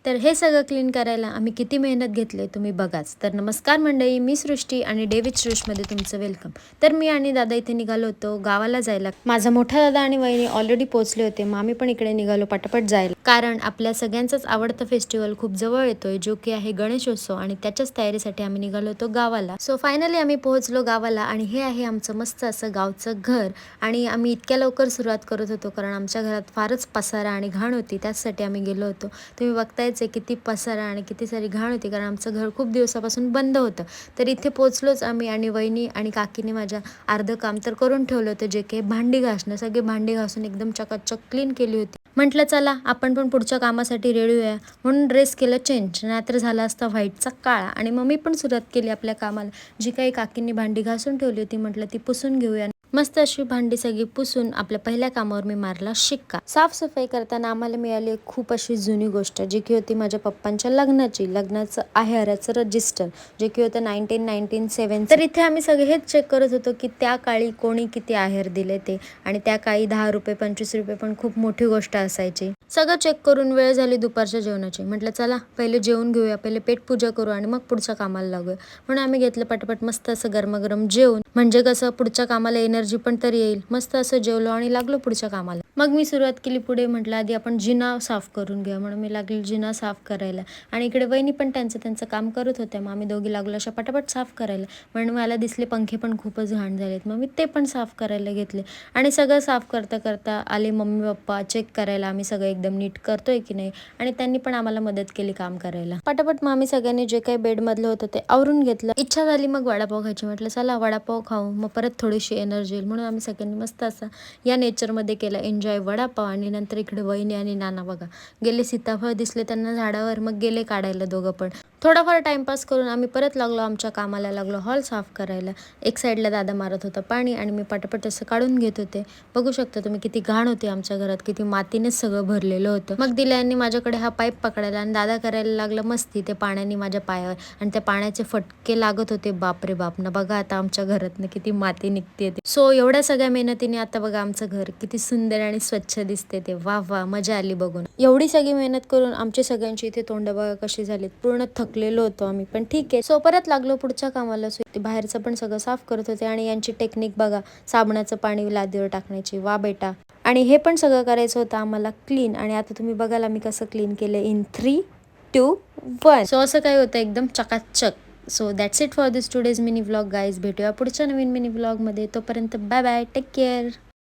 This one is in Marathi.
तर हे सगळं क्लीन करायला आम्ही किती मेहनत घेतली तुम्ही बघाच. तर नमस्कार मंडळी, मी सृष्टी आणि डे विथ सृष्टीमध्ये तुमचं वेलकम. तर मी आणि दादा इथे निघालो होतो गावाला जायला. माझा मोठा दादा आणि वहिनी ऑलरेडी पोहोचले होते. आम्ही पण इकडे निघालो पटापट जायला, कारण आपल्या सगळ्यांचाच आवडता फेस्टिवल खूप जवळ येतोय, जो की आहे गणेशोत्सव. आणि त्याच्याच तयारीसाठी आम्ही निघालो होतो गावाला. सो फायनली आम्ही पोहोचलो गावाला आणि हे आहे आमचं मस्त असं गावचं घर. आणि आम्ही इतक्या लवकर सुरुवात करत होतो कारण आमच्या घरात फारच पसारा आणि घाण होती, त्याचसाठी आम्ही गेलो होतो. तुम्ही बघतायच किती पसारा आणि किती सारी घाण होती, कारण आमचं घर खूप दिवसापासून बंद होतं. तर इथे पोचलोच आम्ही आणि वहिनी आणि काकीने माझ्या अर्धं काम तर करून ठेवलं होतं, जे काही भांडी घासणं. सगळे भांडी घासून एकदम चकाचक क्लीन केली होती. म्हटलं चला आपण पण पुढच्या कामासाठी रेडी होऊया, म्हणून ड्रेस केलं चेंज, नाहीतर झाला असता व्हाईटचा काळा. आणि मग मी पण सुरुवात केली आपल्या कामाला. जी काही काकींनी भांडी घासून ठेवली होती, म्हटलं ती पुसून घेऊया. मस्त अशी भांडी सगळी पुसून आपल्या पहिल्या कामावर मी मारला शिक्का. साफसफाई करताना आम्हाला मिळाली खूप अशी जुनी गोष्ट, जी की होती माझ्या पप्पांच्या लग्नाचं आहेराचं रजिस्टर, जे की होतं 1997. तर इथे आम्ही सगळे हेच चेक करत होतो की त्या काळी कोणी किती आहेर दिले ते. आणि त्या काळी 10 रुपये 25 रुपये पण खूप मोठी गोष्ट असायची. सगळं चेक करून वेळ झाली दुपारच्या जेवणाची. म्हटलं चला पहिले जेवून घेऊया, पहिले पेटपूजा करू आणि मग पुढच्या कामाला लागूया. म्हणून आम्ही घेतलं पटपट मस्त असं गरमागरम जेवण, म्हणजे कसं पुढच्या कामाला एनर्जी पण तर येईल. मस्त असं जेवलो आणि लागलो पुढच्या कामाला. मग मी सुरुवात केली पुढे. म्हटलं आधी आपण जिना साफ करून घेऊया, म्हणून मी लागली जिना साफ करायला. आणि इकडे वहिनी पण त्यांचं काम करत होत्या. मग आम्ही दोघी लागलो अशा पटापट साफ करायला. म्हणून मला दिसले पंखे पण खूपच घाण झालेत, मग मी ते पण साफ करायला घेतले. आणि सगळं साफ करता करता आले मम्मी पप्पा चेक करायला आम्ही सगळं एकदम नीट करतोय की नाही. आणि त्यांनी पण आम्हाला मदत केली काम करायला. पटापट मग आम्ही सगळ्यांनी जे काही बेडमधलं होतं ते आवरून घेतलं. इच्छा झाली मग वडापाव खायची. म्हटलं चला वडापाव खाऊ, मग परत थोडीशी एनर्जी येईल. म्हणून आम्ही सगळ्यांनी मस्त असा या नेचरमध्ये केला एन्जॉय वडापाव. आणि नंतर इकडे वहिनी आणि नाना बघा गेले, सीताफळ दिसले त्यांना झाडावर, मग गेले काढायला दोघं पण. थोडाफार टाइमपास करून आम्ही परत लागलो आमच्या कामाला, लागलो हॉल साफ करायला. एक साईडला दादा मारत होता पाणी आणि मी पटापट असं काढून घेत होते. बघू शकता तुम्ही किती घाण होती आमच्या घरात, किती मातीनेच सगळं भरलेलं होतं. मग दिल्याने माझ्याकडे हा पाईप पकडायला आणि दादा करायला लागला मस्ती ते पाण्याने माझ्या पायावर. आणि त्या पाण्याचे फटके लागत होते. बापरे बाप ना, बघा आता आमच्या घरातनं किती माती निघते. सो एवढ्या सगळ्या मेहनतीने आता बघा आमचं घर किती सुंदर आणि स्वच्छ दिसते ते. वा वा, मजा आली बघून. एवढी सगळी मेहनत करून आमची सगळ्यांची इथे तोंड बघा कशी झालीत. पूर्ण थकलेलो होतो आम्ही, पण ठीक आहे. सो परत लागलो पुढच्या कामाला. सो ते बाहेरचं पण सगळं साफ करत होते. आणि यांची टेक्निक बघा, साबणाचं पाणी लादीवर टाकण्याची. वा बेटा. आणि हे पण सगळं करायचं होतं आम्हाला क्लीन. आणि आता तुम्ही बघाल आम्ही कसं क्लीन केलं इन 3, 2, 1. सो असं काही होतं एकदम चकाचक. So that's it for this today's mini vlog guys. भेटूया पुढच्या नवीन मिनी व्लॉगमध्ये. तोपर्यंत बाय बाय, टेक केअर.